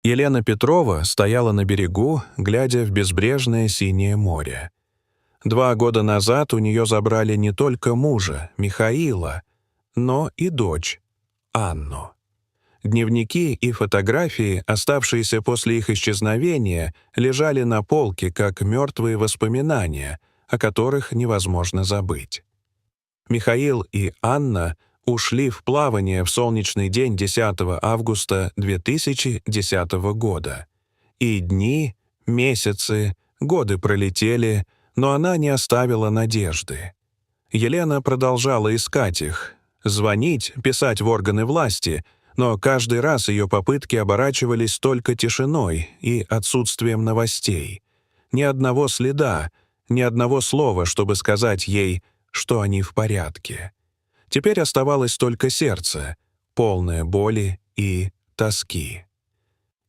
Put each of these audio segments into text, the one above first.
Елена Петрова стояла на берегу, глядя в безбрежное синее море. 2 года назад у нее забрали не только мужа, Михаила, но и дочь, Анну. Дневники и фотографии, оставшиеся после их исчезновения, лежали на полке как мертвые воспоминания, о которых невозможно забыть. Михаил и Анна ушли в плавание в солнечный день 10 августа 2010 года. И дни, месяцы, годы пролетели, но она не оставила надежды. Елена продолжала искать их, звонить, писать в органы власти, но каждый раз ее попытки оборачивались только тишиной и отсутствием новостей. Ни одного следа, ни одного слова, чтобы сказать ей, что они в порядке. Теперь оставалось только сердце, полное боли и тоски.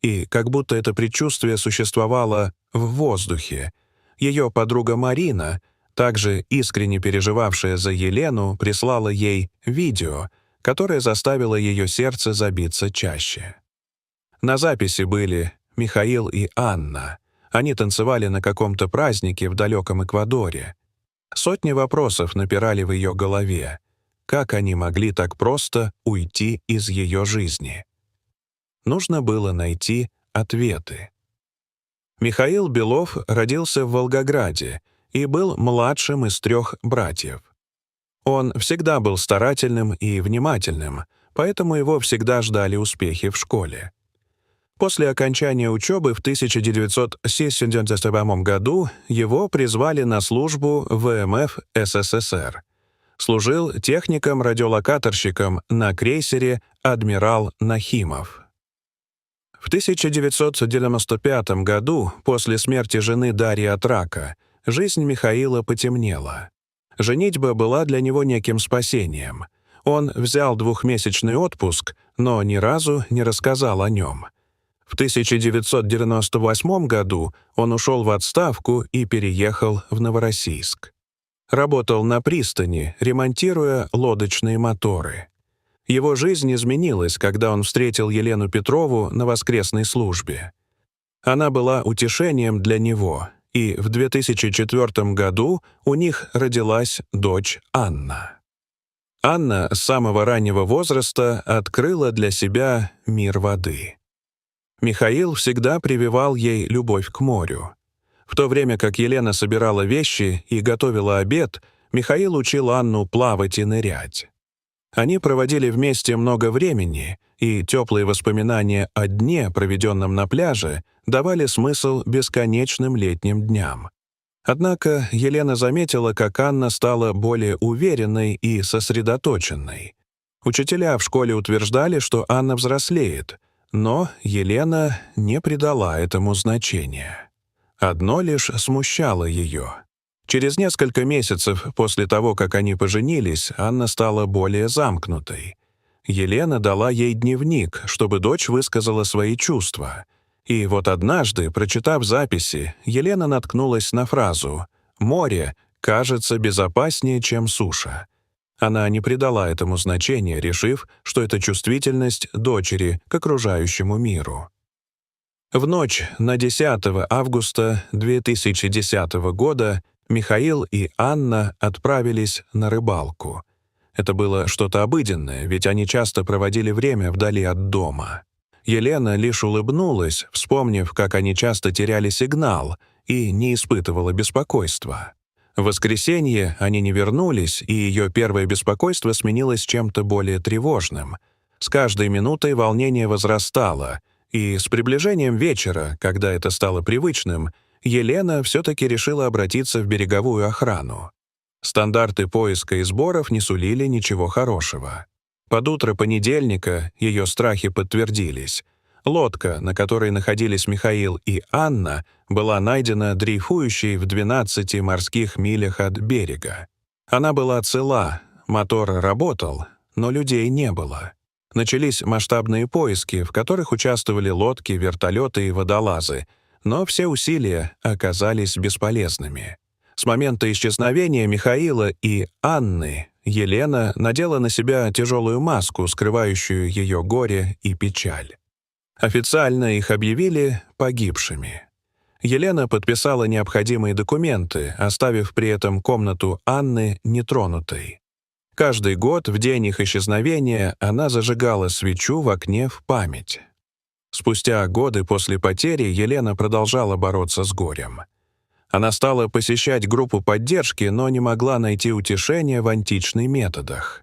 И как будто это предчувствие существовало в воздухе, ее подруга Марина, также искренне переживавшая за Елену, прислала ей видео, которое заставило ее сердце забиться чаще. На записи были Михаил и Анна. Они танцевали на каком-то празднике в далеком Эквадоре. Сотни вопросов напирали в ее голове. Как они могли так просто уйти из ее жизни? Нужно было найти ответы. Михаил Белов родился в Волгограде и был младшим из 3 братьев. Он всегда был старательным и внимательным, поэтому его всегда ждали успехи в школе. После окончания учебы в 1967 году его призвали на службу в ВМФ СССР. Служил техником-радиолокаторщиком на крейсере «Адмирал Нахимов». В 1995 году, после смерти жены Дарьи от рака, жизнь Михаила потемнела. Женитьба была для него неким спасением. Он взял 2-месячный отпуск, но ни разу не рассказал о нем. В 1998 году он ушел в отставку и переехал в Новороссийск. Работал на пристани, ремонтируя лодочные моторы. Его жизнь изменилась, когда он встретил Елену Петрову на воскресной службе. Она была утешением для него, и в 2004 году у них родилась дочь Анна. Анна с самого раннего возраста открыла для себя мир воды. Михаил всегда прививал ей любовь к морю. В то время как Елена собирала вещи и готовила обед, Михаил учил Анну плавать и нырять. Они проводили вместе много времени, и теплые воспоминания о дне, проведенном на пляже, давали смысл бесконечным летним дням. Однако Елена заметила, как Анна стала более уверенной и сосредоточенной. Учителя в школе утверждали, что Анна взрослеет, но Елена не придала этому значения. Одно лишь смущало ее. Через несколько месяцев после того, как они поженились, Анна стала более замкнутой. Елена дала ей дневник, чтобы дочь высказала свои чувства. И вот однажды, прочитав записи, Елена наткнулась на фразу «Море кажется безопаснее, чем суша». Она не придала этому значения, решив, что это чувствительность дочери к окружающему миру. В ночь на 10 августа 2010 года Михаил и Анна отправились на рыбалку. Это было что-то обыденное, ведь они часто проводили время вдали от дома. Елена лишь улыбнулась, вспомнив, как они часто теряли сигнал, и не испытывала беспокойства. В воскресенье они не вернулись, и ее первое беспокойство сменилось чем-то более тревожным. С каждой минутой волнение возрастало, и с приближением вечера, когда это стало привычным, Елена все-таки решила обратиться в береговую охрану. Стандарты поиска и сборов не сулили ничего хорошего. Под утро понедельника ее страхи подтвердились. Лодка, на которой находились Михаил и Анна, была найдена дрейфующей в 12 морских милях от берега. Она была цела, мотор работал, но людей не было. Начались масштабные поиски, в которых участвовали лодки, вертолеты и водолазы, но все усилия оказались бесполезными. С момента исчезновения Михаила и Анны Елена надела на себя тяжелую маску, скрывающую ее горе и печаль. Официально их объявили погибшими. Елена подписала необходимые документы, оставив при этом комнату Анны нетронутой. Каждый год, в день их исчезновения, она зажигала свечу в окне в память. Спустя годы после потери Елена продолжала бороться с горем. Она стала посещать группу поддержки, но не могла найти утешения в античных методах.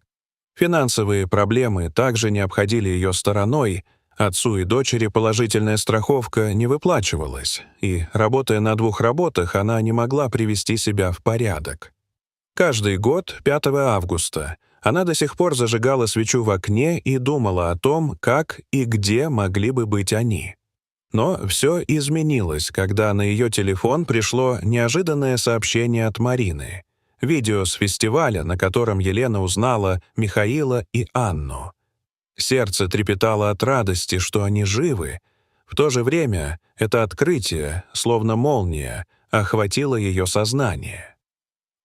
Финансовые проблемы также не обходили ее стороной, отцу и дочери положительная страховка не выплачивалась, и, работая на 2 работах, она не могла привести себя в порядок. Каждый год, 5 августа, она до сих пор зажигала свечу в окне и думала о том, как и где могли бы быть они. Но все изменилось, когда на ее телефон пришло неожиданное сообщение от Марины. Видео с фестиваля, на котором Елена узнала Михаила и Анну. Сердце трепетало от радости, что они живы. В то же время это открытие, словно молния, охватило ее сознание.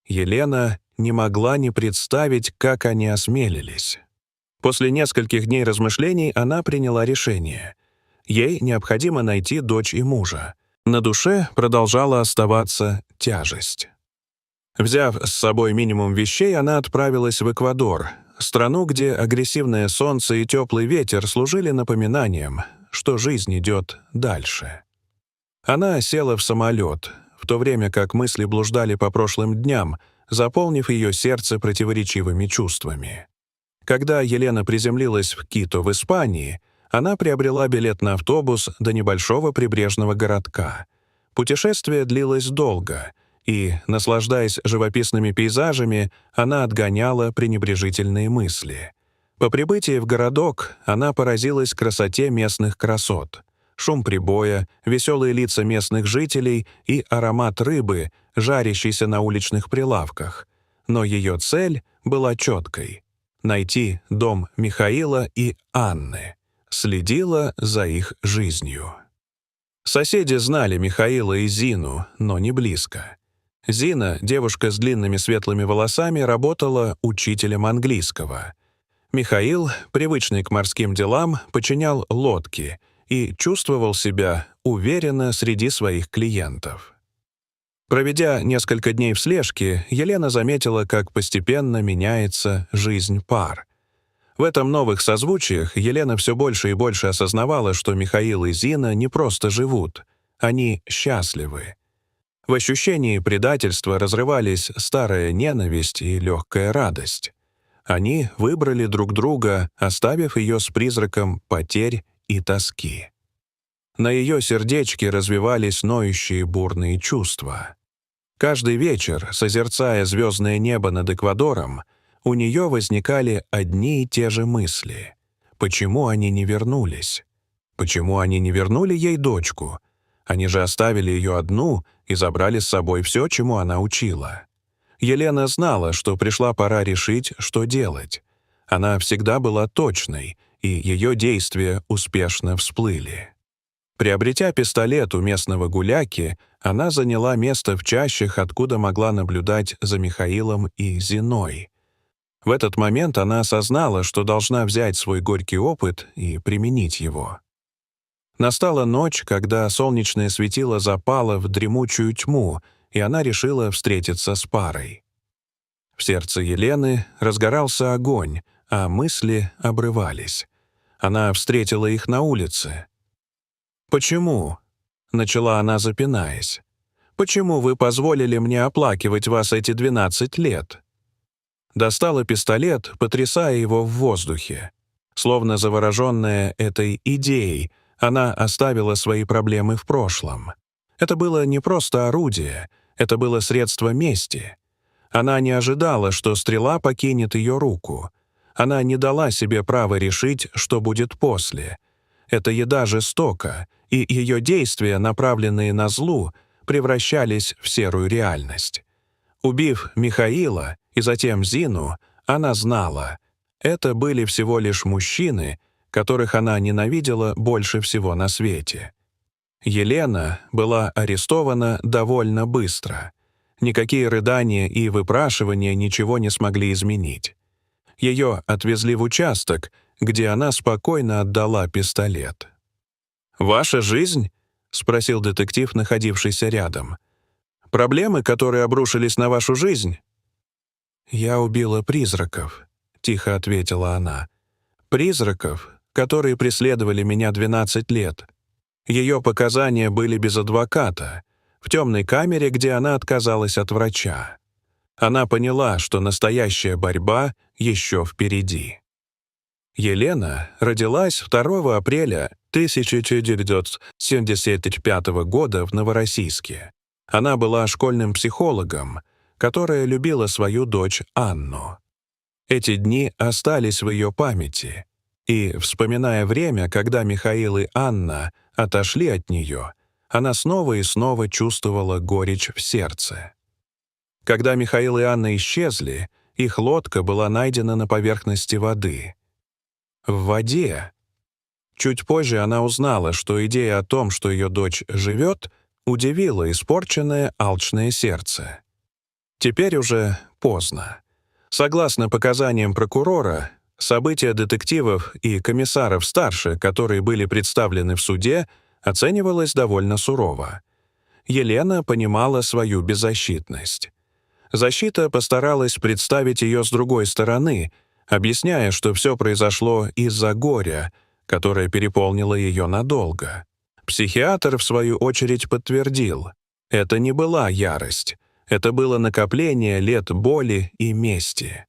Елена не могла не представить, как они осмелились. После нескольких дней размышлений она приняла решение. Ей необходимо найти дочь и мужа. На душе продолжала оставаться тяжесть. Взяв с собой минимум вещей, она отправилась в Эквадор, страну, где агрессивное солнце и теплый ветер служили напоминанием, что жизнь идет дальше. Она села в самолет, в то время как мысли блуждали по прошлым дням, заполнив ее сердце противоречивыми чувствами. Когда Елена приземлилась в Кито в Испании, она приобрела билет на автобус до небольшого прибрежного городка. Путешествие длилось долго, и, наслаждаясь живописными пейзажами, она отгоняла пренебрежительные мысли. По прибытии в городок она поразилась красоте местных красот. Шум прибоя, веселые лица местных жителей и аромат рыбы, жарящейся на уличных прилавках. Но ее цель была четкой — найти дом Михаила и Анны. Следила за их жизнью. Соседи знали Михаила и Зину, но не близко. Зина, девушка с длинными светлыми волосами, работала учителем английского. Михаил, привычный к морским делам, починял лодки и чувствовал себя уверенно среди своих клиентов. Проведя несколько дней в слежке, Елена заметила, как постепенно меняется жизнь пар. В этом новых созвучиях Елена все больше и больше осознавала, что Михаил и Зина не просто живут, они счастливы. В ощущении предательства разрывались старая ненависть и легкая радость. Они выбрали друг друга, оставив ее с призраком потерь и тоски. На ее сердечке развивались ноющие бурные чувства. Каждый вечер, созерцая звездное небо над Эквадором, у нее возникали одни и те же мысли. Почему они не вернулись? Почему они не вернули ей дочку? Они же оставили ее одну и забрали с собой все, чему она учила. Елена знала, что пришла пора решить, что делать. Она всегда была точной, и ее действия успешно всплыли. Приобретя пистолет у местного гуляки, она заняла место в чащах, откуда могла наблюдать за Михаилом и Зиной. В этот момент она осознала, что должна взять свой горький опыт и применить его. Настала ночь, когда солнечное светило запало в дремучую тьму, и она решила встретиться с парой. В сердце Елены разгорался огонь, а мысли обрывались. Она встретила их на улице. «Почему?» — начала она, запинаясь. «Почему вы позволили мне оплакивать вас эти 12 лет?» Достала пистолет, потрясая его в воздухе. Словно завороженная этой идеей, она оставила свои проблемы в прошлом. Это было не просто орудие, это было средство мести. Она не ожидала, что стрела покинет ее руку. Она не дала себе права решить, что будет после. Эта еда жестока, и ее действия, направленные на зло, превращались в серую реальность. Убив Михаила и затем Зину, она знала, это были всего лишь мужчины, которых она ненавидела больше всего на свете. Елена была арестована довольно быстро. Никакие рыдания и выпрашивания ничего не смогли изменить. Ее отвезли в участок, где она спокойно отдала пистолет. «Ваша жизнь?» — спросил детектив, находившийся рядом. «Проблемы, которые обрушились на вашу жизнь?» «Я убила призраков», — тихо ответила она. «Призраков, которые преследовали меня 12 лет. Ее показания были без адвоката, в темной камере, где она отказалась от врача. Она поняла, что настоящая борьба еще впереди». Елена родилась 2 апреля 1975 года в Новороссийске. Она была школьным психологом, которая любила свою дочь Анну. Эти дни остались в ее памяти, и, вспоминая время, когда Михаил и Анна отошли от нее, она снова и снова чувствовала горечь в сердце. Когда Михаил и Анна исчезли, их лодка была найдена на поверхности воды. В воде. Чуть позже она узнала, что идея о том, что ее дочь живет, удивила испорченное алчное сердце. Теперь уже поздно. Согласно показаниям прокурора, события детективов и комиссаров старше, которые были представлены в суде, оценивалось довольно сурово. Елена понимала свою беззащитность. Защита постаралась представить ее с другой стороны, объясняя, что все произошло из-за горя, которое переполнило ее надолго. Психиатр, в свою очередь, подтвердил, это не была ярость, это было накопление лет боли и мести.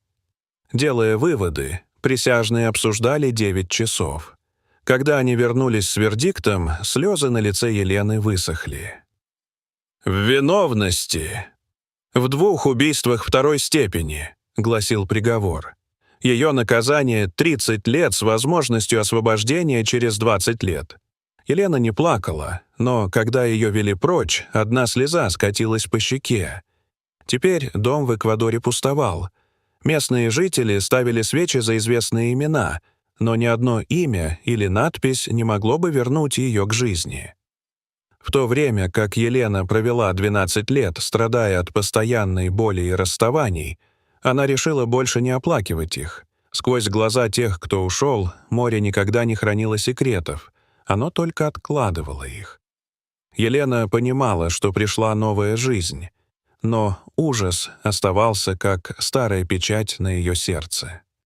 Делая выводы, присяжные обсуждали 9 часов. Когда они вернулись с вердиктом, слезы на лице Елены высохли. «В виновности. В 2 убийствах 2-й степени», — гласил приговор. Ее наказание — 30 лет с возможностью освобождения через 20 лет. Елена не плакала, но когда ее вели прочь, одна слеза скатилась по щеке. Теперь дом в Эквадоре пустовал. Местные жители ставили свечи за известные имена, но ни одно имя или надпись не могло бы вернуть ее к жизни. В то время, как Елена провела 12 лет, страдая от постоянной боли и расставаний, она решила больше не оплакивать их. Сквозь глаза тех, кто ушел, море никогда не хранило секретов, оно только откладывало их. Елена понимала, что пришла новая жизнь, но ужас оставался как старая печать на ее сердце.